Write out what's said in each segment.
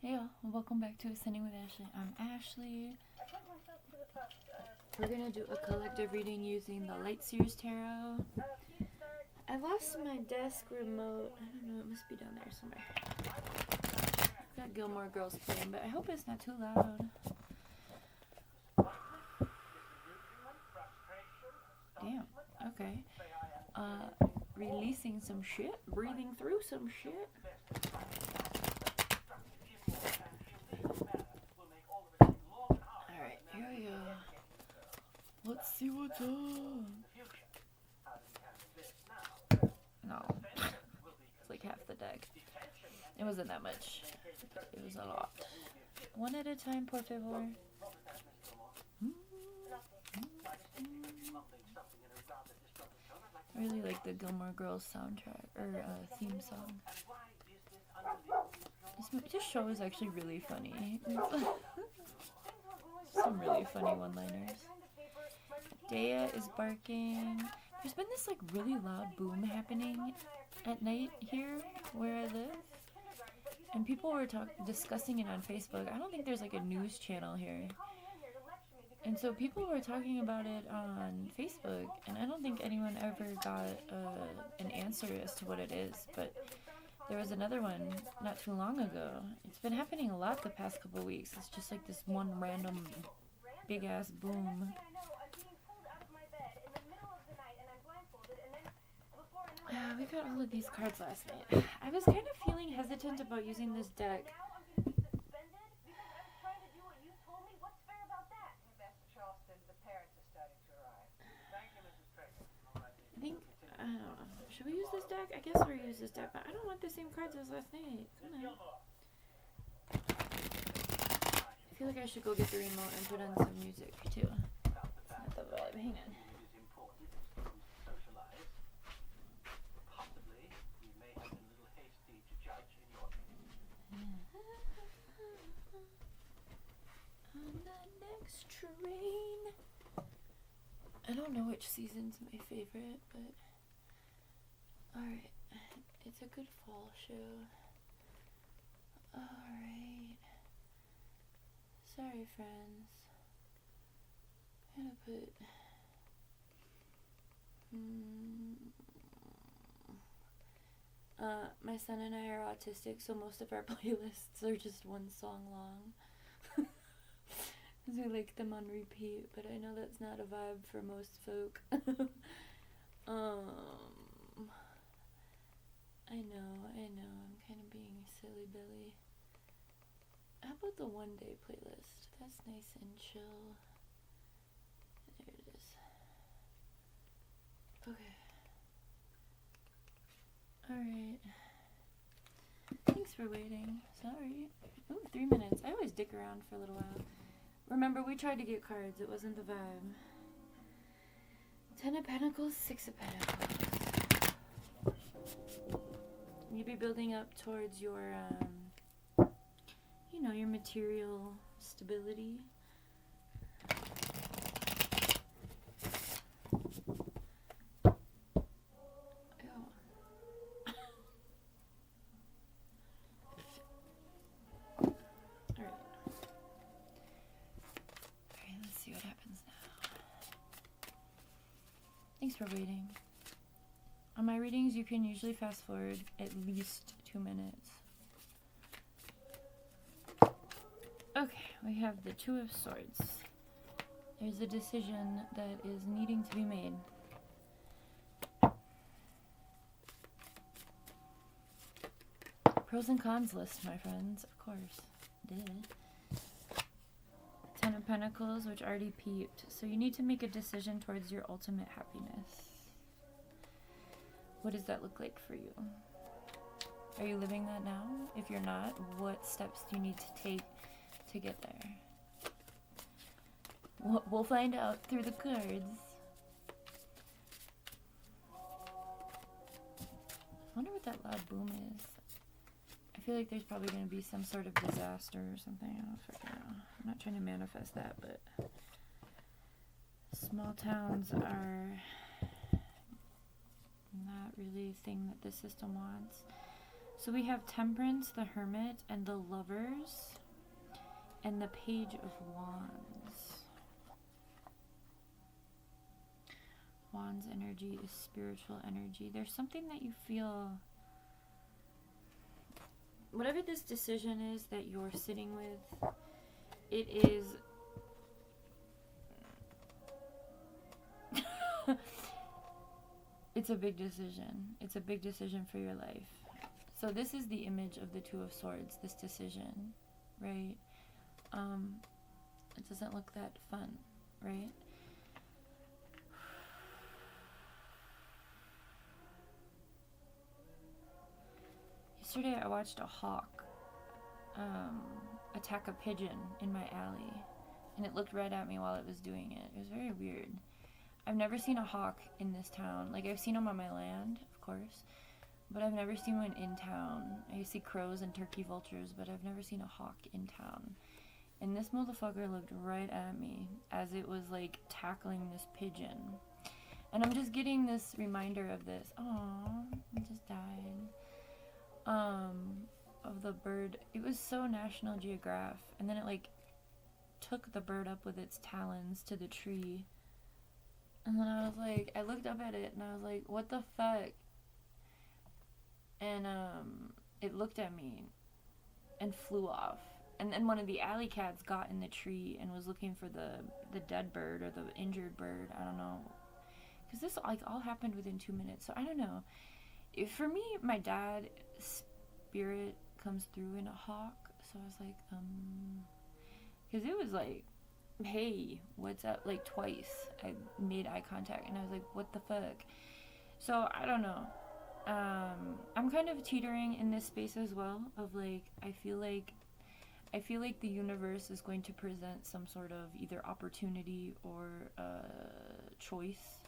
Hey y'all, welcome back to Ascending with Ashley. I'm Ashley. We're gonna do a collective reading using the Light Seers Tarot. I lost my desk remote. I don't know, it must be down there somewhere. I've got Gilmore Girls playing, but I hope it's not too loud. Damn, okay. Releasing some shit, breathing through some shit. Alright, here we go. Let's see what's up. No. It's like half the deck. It wasn't that much. It was a lot. One at a time, por favor. I really like the Gilmore Girls soundtrack, or theme song. This show is actually really funny. Some really funny one-liners. Dea is barking. There's been this like really loud boom happening at night here where I live. And people were discussing it on Facebook. I don't think there's like a news channel here. And so people were talking about it on Facebook, and I don't think anyone ever got an answer as to what it is. But there was another one not too long ago. It's been happening a lot the past couple weeks. It's just like this one random big-ass boom. We got all of these cards last night. I was kind of feeling hesitant about using this deck. I think, I don't know. Should we use this deck? I guess we'll use this deck, but I don't want the same cards as last night. Come on. I feel like I should go get the remote and put on some music, too. It's not the vibe. Hang on. On the next train. I don't know which season's my favorite, but alright. It's a good fall show. Alright. Sorry, friends. I'm gonna put my son and I are autistic, so most of our playlists are just one song long. We like them on repeat, but I know that's not a vibe for most folk. I know, I'm kind of being silly Billy. How about the one day playlist? That's nice and chill. There it is. Okay. Alright. Thanks for waiting. Sorry. Ooh, 3 minutes. I always dick around for a little while. Remember, we tried to get cards. It wasn't the vibe. 10 of Pentacles, 6 of Pentacles. You'd be building up towards your, your material stability. Thanks for waiting. On my readings, you can usually fast forward at least 2 minutes. Okay, we have the Two of Swords. There's a decision that is needing to be made. Pros and cons list, my friends, of course. Duh. 10 of Pentacles, which already peeped. So you need to make a decision towards your ultimate happiness. What does that look like for you? Are you living that now? If you're not, what steps do you need to take to get there? We'll find out through the cards. I wonder what that loud boom is. I feel like there's probably going to be some sort of disaster or something. I don't fucking know. I'm not trying to manifest that, but small towns are not really a thing that the system wants. So we have Temperance, the Hermit, and the Lovers, and the Page of Wands. Wands energy is spiritual energy. There's something that you feel, whatever this decision is that you're sitting with, it is it's a big decision. It's a big decision for your life. So this is the image of the Two of Swords, this decision, right? It doesn't look that fun, right? Yesterday I watched a hawk attack a pigeon in my alley, and it looked right at me while it was doing it. It was very weird. I've never seen a hawk in this town. Like, I've seen them on my land, of course, but I've never seen one in town. I see crows and turkey vultures, but I've never seen a hawk in town. And this motherfucker looked right at me as it was, like, tackling this pigeon. And I'm just getting this reminder of this. Aww, it just died. Of the bird. It was so National Geographic. And then it, like, took the bird up with its talons to the tree. And then I was like, I looked up at it and I was like, what the fuck? And it looked at me and flew off. And then one of the alley cats got in the tree and was looking for the dead bird or the injured bird. I don't know. Because this, like, all happened within 2 minutes. So I don't know. For me, my dad, spirit comes through in a hawk. So I was like, because it was like, hey, what's up? Like, twice I made eye contact and I was like, what the fuck? So I don't know. I'm kind of teetering in this space as well of, like, I feel like the universe is going to present some sort of either opportunity or choice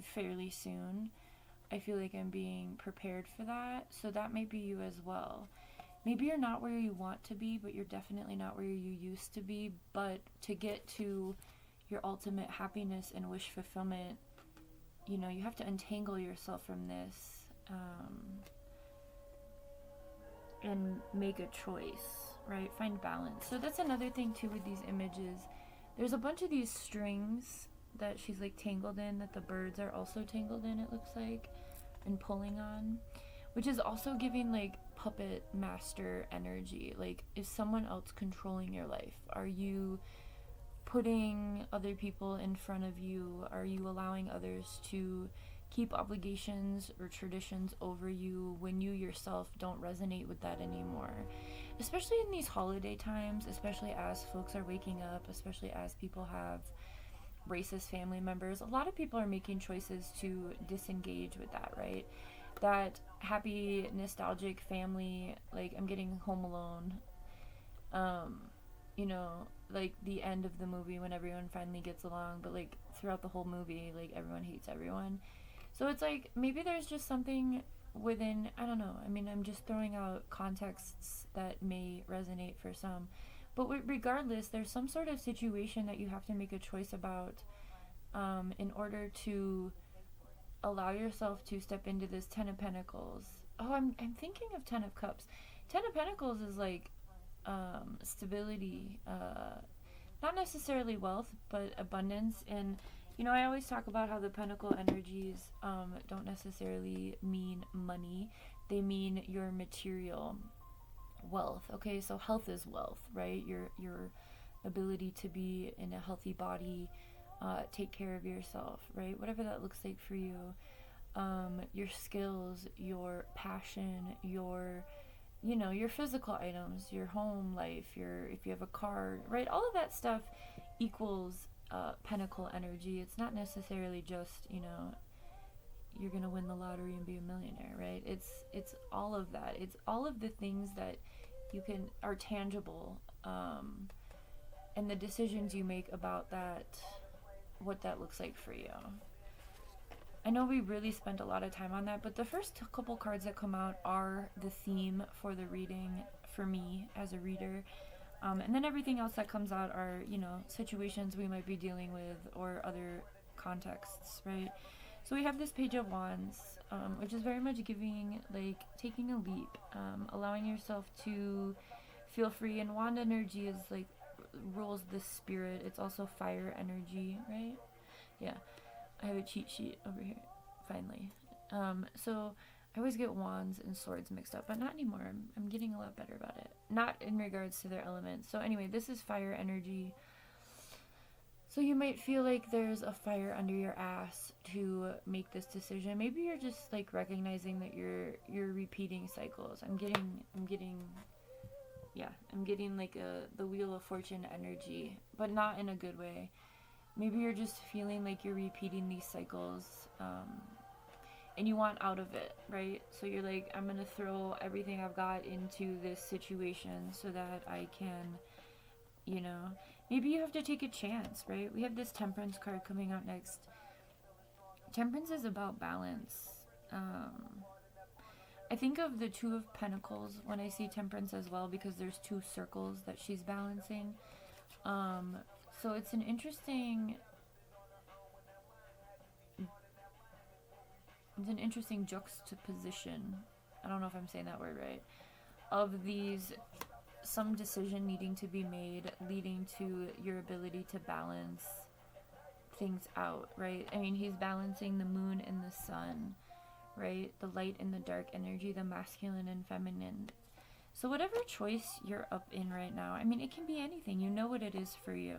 fairly soon. I feel like I'm being prepared for that. So that may be you as well. Maybe you're not where you want to be, but you're definitely not where you used to be. But to get to your ultimate happiness and wish fulfillment, you know, you have to untangle yourself from this and make a choice, right? Find balance. So that's another thing too with these images. There's a bunch of these strings that she's, like, tangled in, that the birds are also tangled in, it looks like, and pulling on, which is also giving, like, puppet master energy. Like, is someone else controlling your life? Are you putting other people in front of you? Are you allowing others to keep obligations or traditions over you when you yourself don't resonate with that anymore? Especially in these holiday times, especially as folks are waking up, especially as people have racist family members, a lot of people are making choices to disengage with that, right? That happy, nostalgic family, like, I'm getting Home Alone, you know, like, the end of the movie when everyone finally gets along, but, like, throughout the whole movie, like, everyone hates everyone. So it's like, maybe there's just something within, I don't know, I mean, I'm just throwing out contexts that may resonate for some. But regardless, there's some sort of situation that you have to make a choice about in order to allow yourself to step into this Ten of Pentacles. Oh, I'm thinking of Ten of Cups. Ten of Pentacles is like stability, not necessarily wealth, but abundance. And, you know, I always talk about how the Pentacle energies don't necessarily mean money. They mean your material wealth. Okay, so health is wealth, right? Your ability to be in a healthy body, take care of yourself, right? Whatever that looks like for you. Your skills, your passion, your, you know, your physical items, your home life, if you have a car, right? All of that stuff equals pentacle energy. It's not necessarily just, you know, you're gonna win the lottery and be a millionaire, right? It's all of that. It's all of the things that are tangible, and the decisions you make about that, what that looks like for you. I know we really spent a lot of time on that, but the first couple cards that come out are the theme for the reading for me as a reader. And then everything else that comes out are, you know, situations we might be dealing with or other contexts, right? So we have this Page of Wands. which is very much giving, like, taking a leap, allowing yourself to feel free. And wand energy is like rules the spirit. It's also fire energy, right? Yeah, I have a cheat sheet over here, finally. So I always get wands and swords mixed up, but not anymore. I'm getting a lot better about it. Not in regards to their elements. So anyway, this is fire energy. So you might feel like there's a fire under your ass to make this decision. Maybe you're just like recognizing that you're repeating cycles. I'm getting like the Wheel of Fortune energy, but not in a good way. Maybe you're just feeling like you're repeating these cycles, and you want out of it, right? So you're like, I'm gonna throw everything I've got into this situation so that I can, maybe you have to take a chance, right? We have this Temperance card coming out next. Temperance is about balance. I think of the Two of Pentacles when I see Temperance as well, because there's two circles that she's balancing. So it's an interesting juxtaposition. I don't know if I'm saying that word right. Of these, some decision needing to be made, leading to your ability to balance things out, right? I mean, he's balancing the moon and the sun, right? The light and the dark energy, the masculine and feminine. So whatever choice you're up in right now, I mean, it can be anything. You know what it is for you.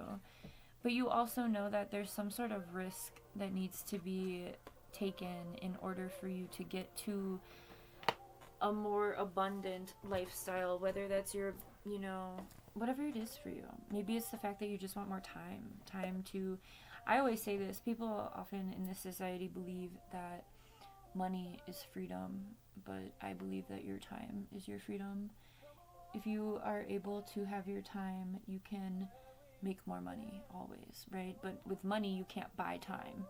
But you also know that there's some sort of risk that needs to be taken in order for you to get to a more abundant lifestyle, whether that's your, whatever it is for you. Maybe it's the fact that you just want more time to, I always say this, people often in this society believe that money is freedom, but I believe that your time is your freedom. If you are able to have your time, you can make more money always, right? But with money, you can't buy time.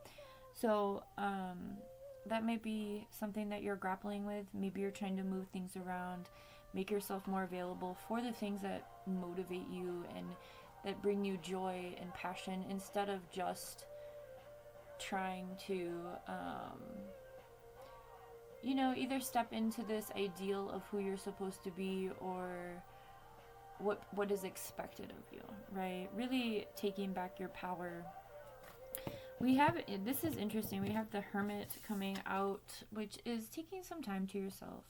So that might be something that you're grappling with. Maybe you're trying to move things around, make yourself more available for the things that motivate you and that bring you joy and passion, instead of just trying to either step into this ideal of who you're supposed to be or what is expected of you, right? Really taking back your power. We have, this is interesting, we have the Hermit coming out, which is taking some time to yourself,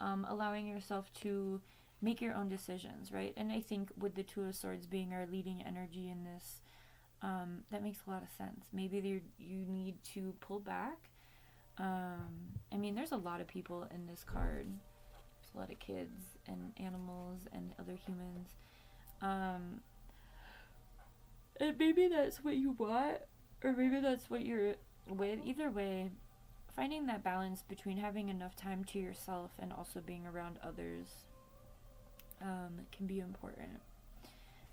allowing yourself to make your own decisions, right? And I think with the Two of Swords being our leading energy in this, that makes a lot of sense. Maybe you need to pull back. I mean, there's a lot of people in this card. There's a lot of kids and animals and other humans. And maybe that's what you want, or maybe that's what you're with. Either way, finding that balance between having enough time to yourself and also being around others can be important.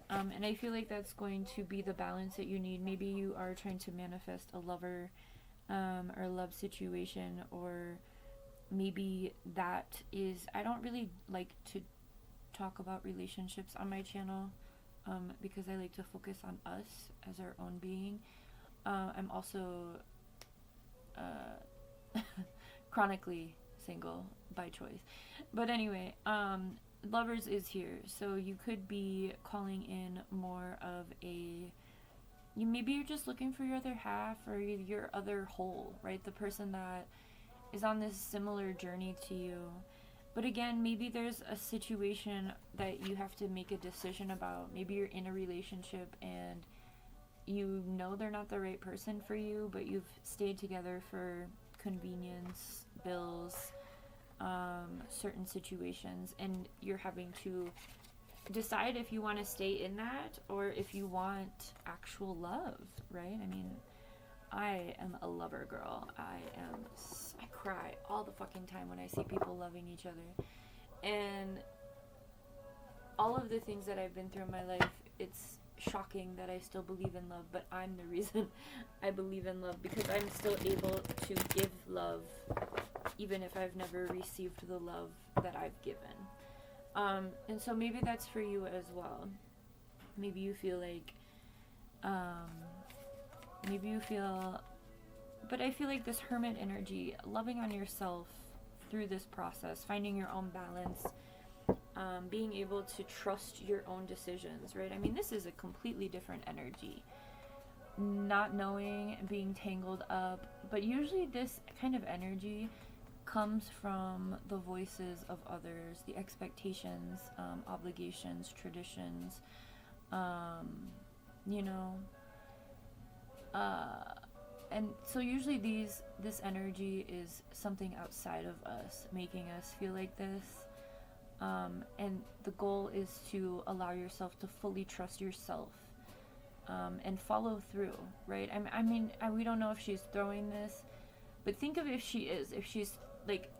And I feel like that's going to be the balance that you need. Maybe you are trying to manifest a lover or a love situation, or maybe that is, I don't really like to talk about relationships on my channel because I like to focus on us as our own being. I'm also chronically single by choice. But anyway, lovers is here, so you could be calling in more of maybe you're just looking for your other half or your other whole, right? The person that is on this similar journey to you. But again, maybe there's a situation that you have to make a decision about. Maybe you're in a relationship and you know they're not the right person for you, but you've stayed together for convenience, bills, certain situations, and you're having to decide if you want to stay in that or if you want actual love, right? I mean, I am a lover girl. I cry all the fucking time when I see people loving each other. And all of the things that I've been through in my life, it's shocking that I still believe in love, but I'm the reason I believe in love, because I'm still able to give love even if I've never received the love that I've given. And so maybe that's for you as well. Maybe you feel like but I feel like this hermit energy, loving on yourself through this process, finding your own balance, being able to trust your own decisions, right? I mean, this is a completely different energy. Not knowing, being tangled up, but usually this kind of energy comes from the voices of others, the expectations, obligations, traditions, you know, and so usually this energy is something outside of us, making us feel like this. And the goal is to allow yourself to fully trust yourself, and follow through, right? I mean, we don't know if she's throwing this, but think of if she's like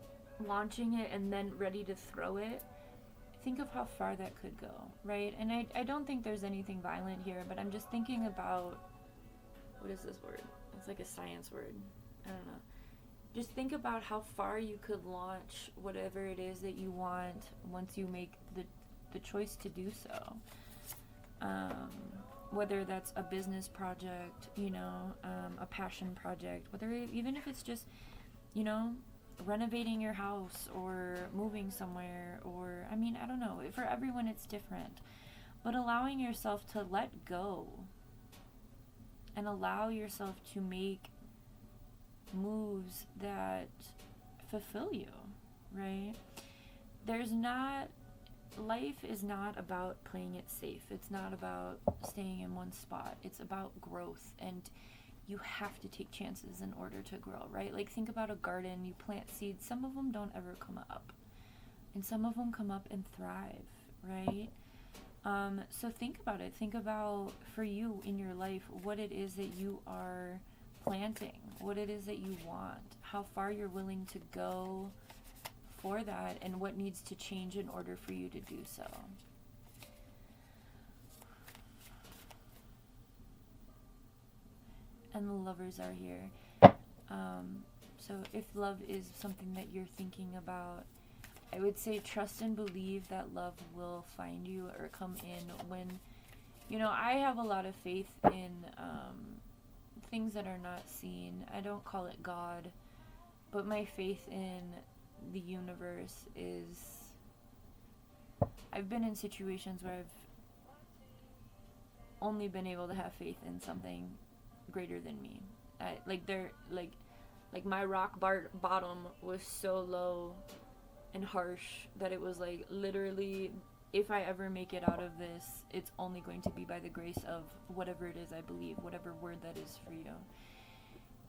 launching it and then ready to throw it. Think of how far that could go, right? And I don't think there's anything violent here, but I'm just thinking about, what is this word? It's like a science word. I don't know. Just think about how far you could launch whatever it is that you want once you make the choice to do so. Whether that's a business project, you know, a passion project, even if it's just, you know, renovating your house or moving somewhere, or, I mean, I don't know. For everyone, it's different. But allowing yourself to let go and allow yourself to make moves that fulfill you, right? Life is not about playing it safe. It's not about staying in one spot. It's about growth, and you have to take chances in order to grow, right? Like, think about a garden. You plant seeds. Some of them don't ever come up, and some of them come up and thrive, right? So think about it. Think about, for you in your life, what it is that you are planting, what it is that you want, how far you're willing to go for that, and what needs to change in order for you to do so. And the lovers are here. So if love is something that you're thinking about, I would say trust and believe that love will find you or come in when, you know, I have a lot of faith in things that are not seen. I don't call it God, but my faith in the universe is, I've been in situations where I've only been able to have faith in something greater than me. Like my rock bottom was so low and harsh that it was like, literally, if I ever make it out of this, it's only going to be by the grace of whatever it is I believe, whatever word that is for you.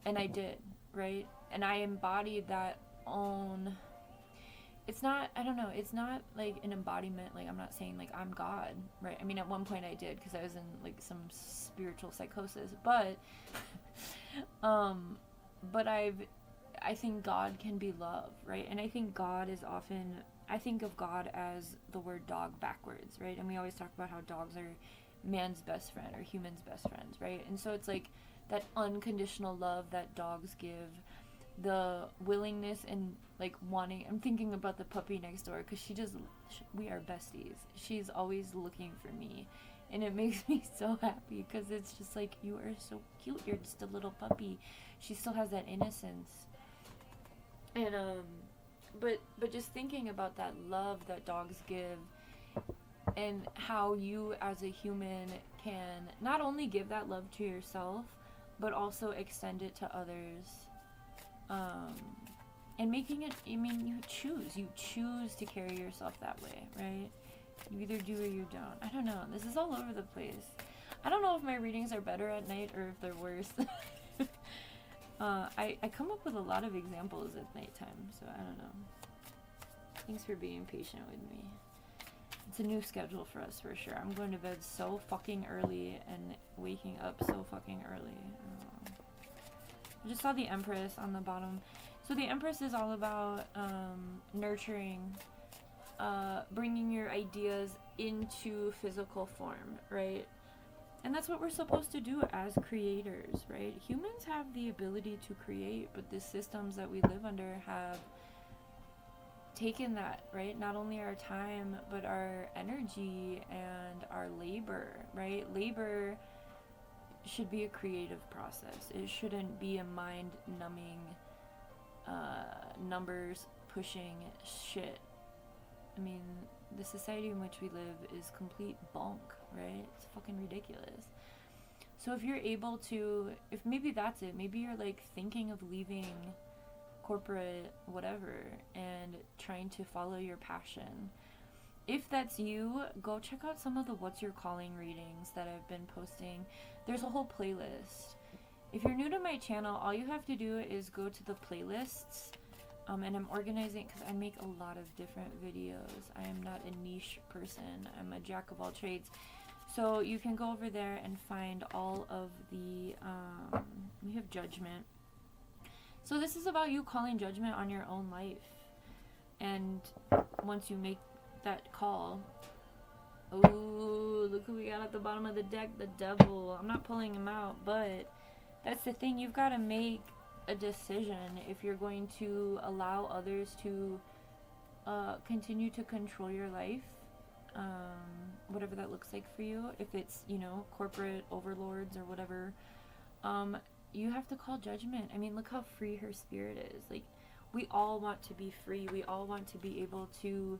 And I did, right? And I embodied that own. It's not, I don't know, it's not like an embodiment, like I'm not saying like I'm God, right? I mean, at one point I did, because I was in like some spiritual psychosis, but I think God can be love, right? And I think God is often, I think of God as the word dog backwards, right? And we always talk about how dogs are man's best friend or human's best friends, right? And so it's like that unconditional love that dogs give, the willingness and like wanting, I'm thinking about the puppy next door, because we are besties. She's always looking for me, and it makes me so happy, because it's just like, you are so cute, you're just a little puppy. She still has that innocence. And but just thinking about that love that dogs give, and how you as a human can not only give that love to yourself, but also extend it to others. And making it, I mean, you choose to carry yourself that way, right? You either do or you don't. I don't know. This is all over the place. I don't know if my readings are better at night or if they're worse. I come up with a lot of examples at nighttime, so I don't know. Thanks for being patient with me. It's a new schedule for us, for sure. I'm going to bed so fucking early and waking up so fucking early. I just saw the Empress on the bottom. So the Empress is all about nurturing, bringing your ideas into physical form, right? And that's what we're supposed to do as creators, right? Humans have the ability to create, but the systems that we live under have taken that, right? Not only our time, but our energy and our labor, right? Labor should be a creative process. It shouldn't be a mind numbing, numbers pushing shit. I mean, the society in which we live is complete bonk, right? It's fucking ridiculous. So if you're able to, if maybe that's it, maybe you're like thinking of leaving corporate whatever and trying to follow your passion. If that's you, go check out some of the What's Your Calling readings that I've been posting. There's a whole playlist. If you're new to my channel, all you have to do is go to the playlists. And I'm organizing because I make a lot of different videos. I am not a niche person. I'm a jack of all trades. So you can go over there and find all of the, we have judgment. So this is about you calling judgment on your own life. And once you make that call, oh, look who we got at the bottom of the deck, the devil. I'm not pulling him out, but that's the thing. You've got to make a decision if you're going to allow others to continue to control your life, whatever that looks like for you. If it's, you know, corporate overlords or whatever, you have to call judgment. I mean, look how free her spirit is. Like, we all want to be free. We all want to be able to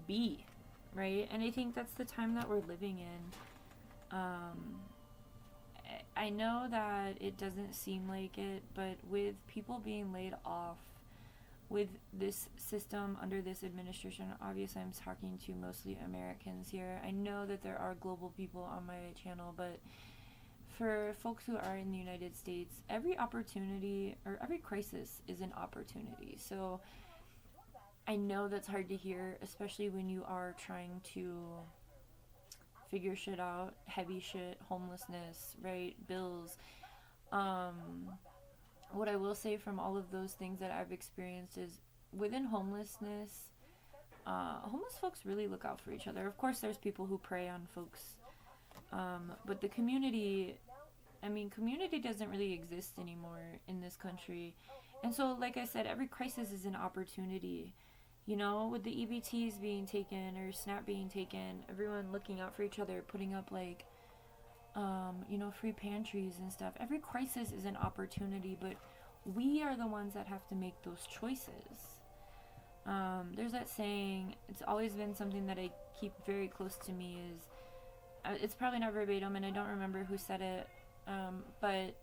be, right? And I think that's the time that we're living in. I know that it doesn't seem like it, but with people being laid off, with this system under this administration, obviously I'm talking to mostly Americans here. I know that there are global people on my channel, but for folks who are in the United States, every opportunity or every crisis is an opportunity. So I know that's hard to hear, especially when you are trying to figure shit out, heavy shit, homelessness, right, bills. What I will say from all of those things that I've experienced is within homelessness, homeless folks really look out for each other. Of course, there's people who prey on folks, but the community, I mean, community doesn't really exist anymore in this country. And so, like I said, every crisis is an opportunity. You know, with the EBTs being taken or SNAP being taken, everyone looking out for each other, putting up like, you know, free pantries and stuff. Every crisis is an opportunity, but we are the ones that have to make those choices. There's that saying, it's always been something that I keep very close to me, is, it's probably not verbatim and I don't remember who said it, but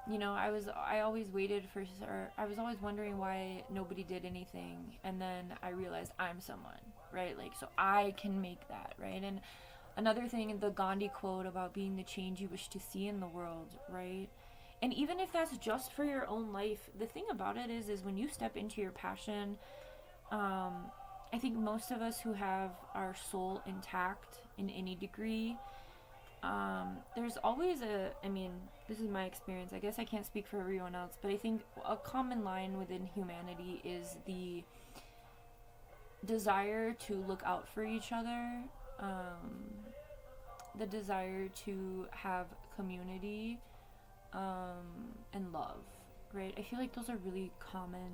you know, I always waited for, or I was always wondering why nobody did anything, and then I realized I'm someone, right? Like, so I can make that, right? And another thing, the Gandhi quote about being the change you wish to see in the world, right? And even if that's just for your own life, the thing about it is when you step into your passion, I think most of us who have our soul intact in any degree, there's always I mean, this is my experience, I guess I can't speak for everyone else, but I think a common line within humanity is the desire to look out for each other, the desire to have community, and love, right? I feel like those are really common,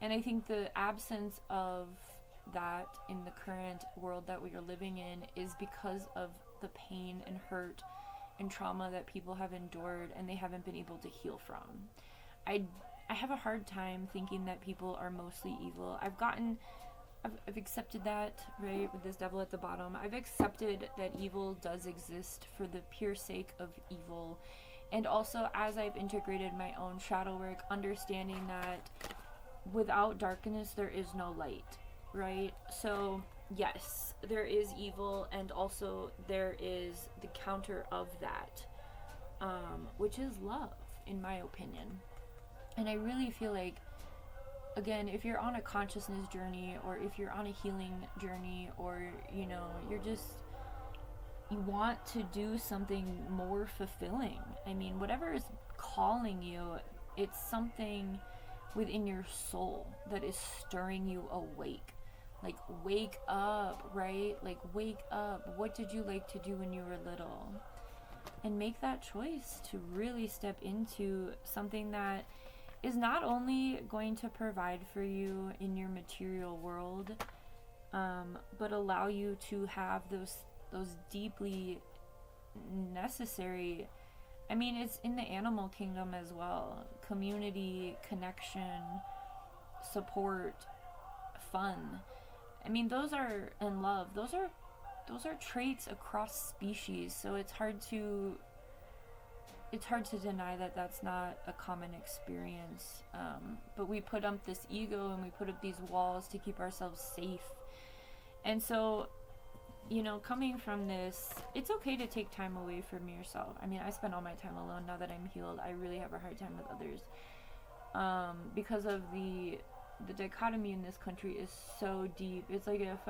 and I think the absence of that in the current world that we are living in is because of the pain and hurt and trauma that people have endured and they haven't been able to heal from. I have a hard time thinking that people are mostly evil. I've accepted that, right, with this devil at the bottom. I've accepted that evil does exist for the pure sake of evil. And also, as I've integrated my own shadow work, understanding that without darkness there is no light, right? So yes, there is evil, and also there is the counter of that, which is love, in my opinion. And I really feel like, again, if you're on a consciousness journey, or if you're on a healing journey, or, you know, you want to do something more fulfilling. I mean, whatever is calling you, it's something within your soul that is stirring you awake. Like, wake up, right? Like, wake up. What did you like to do when you were little? And make that choice to really step into something that is not only going to provide for you in your material world, but allow you to have those those deeply necessary. I mean, it's in the animal kingdom as well. Community, connection, support, fun. I mean, those are, and love. Those are traits across species. So it's hard to deny that that's not a common experience. But we put up this ego and we put up these walls to keep ourselves safe. And so, you know, coming from this, it's okay to take time away from yourself. I mean, I spend all my time alone now that I'm healed. I really have a hard time with others. Because of the dichotomy in this country is so deep. It's like it's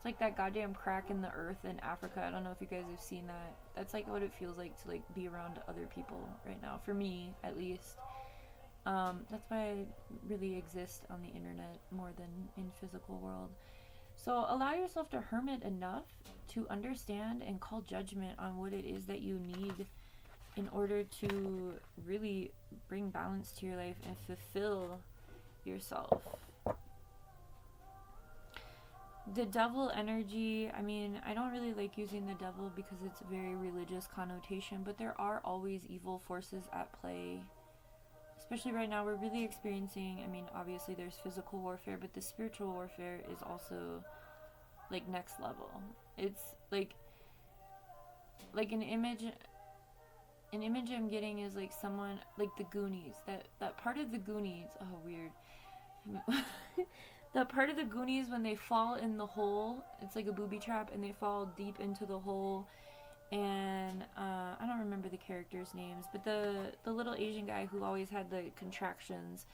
like that goddamn crack in the earth in Africa. I don't know if you guys have seen that. That's like what it feels like to like be around other people right now. For me, at least. That's why I really exist on the internet more than in physical world. So allow yourself to hermit enough to understand and call judgment on what it is that you need in order to really bring balance to your life and fulfill yourself. The devil energy, I mean, I don't really like using the devil because it's a very religious connotation, but there are always evil forces at play. Especially right now, we're really experiencing, I mean, obviously there's physical warfare, but the spiritual warfare is also, like, next level. It's, like an image I'm getting is, like, someone, like, the Goonies. That part of the Goonies, oh, weird. That part of the Goonies when they fall in the hole, it's like a booby trap, and they fall deep into the hole, and I don't remember the characters' names, but the little Asian guy who always had the contractions,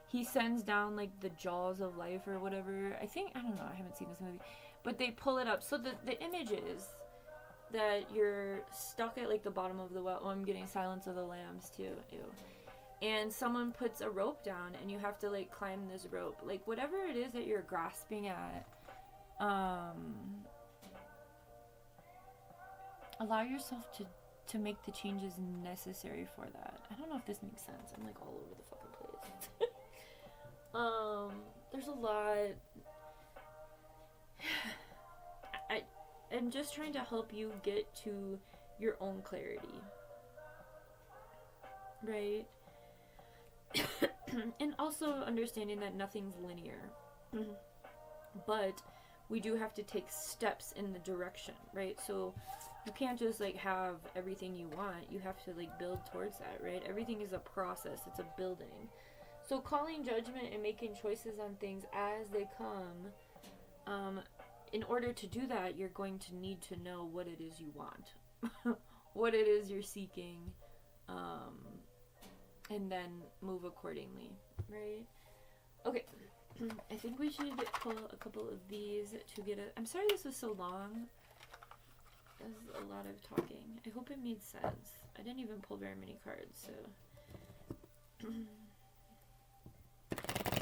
he sends down like the jaws of life or whatever. I don't know, I haven't seen this movie, but they pull it up. So the image is that you're stuck at like the bottom of the well. Oh, I'm getting Silence of the Lambs too. Ew. And someone puts a rope down and you have to like climb this rope. Like whatever it is that you're grasping at, allow yourself to make the changes necessary for that. I don't know if this makes sense. I'm like all over the fucking place. There's a lot. I'm just trying to help you get to your own clarity. Right? And also understanding that nothing's linear. But we do have to take steps in the direction, right? So you can't just like have everything you want. You have to like build towards that, right? Everything is a process. It's a building. So calling judgment and making choices on things as they come, in order to do that, you're going to need to know what it is you want, what it is you're seeking, and then move accordingly, right? Okay, I think we should pull a couple of these to get I'm sorry this was so long. That was a lot of talking. I hope it made sense. I didn't even pull very many cards, so...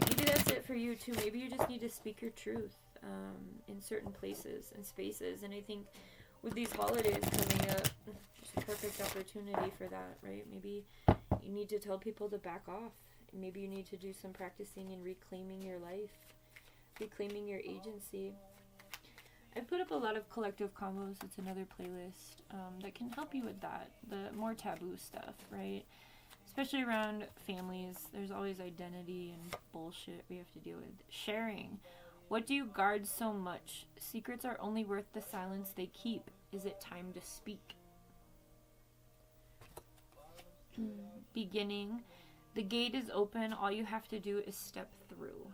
Maybe that's it for you, too. Maybe you just need to speak your truth in certain places and spaces, and I think with these holidays coming up, just a perfect opportunity for that, right? Maybe you need to tell people to back off. Maybe you need to do some practicing and reclaiming your life, reclaiming your agency. I put up a lot of collective combos. It's another playlist that can help you with that, the more taboo stuff, right? Especially around families, there's always identity and bullshit we have to deal with. Sharing. What do you guard so much? Secrets are only worth the silence they keep. Is it time to speak? Beginning. The gate is open. All you have to do is step through.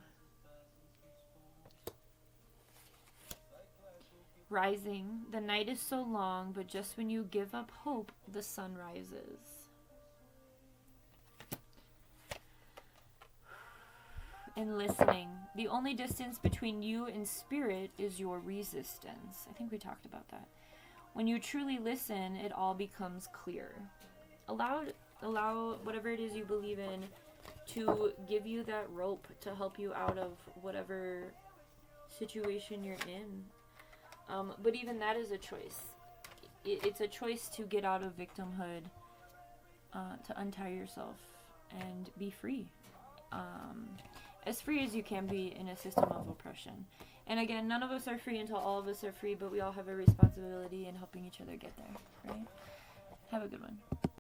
Rising. The night is so long, but just when you give up hope, the sun rises. And listening. The only distance between you and spirit is your resistance. I think we talked about that. When you truly listen, it all becomes clear. Allow whatever it is you believe in to give you that rope to help you out of whatever situation you're in. But even that is a choice. It's a choice to get out of victimhood, to untie yourself and be free. As free as you can be in a system of oppression. And again, none of us are free until all of us are free, but we all have a responsibility in helping each other get there, right? Have a good one.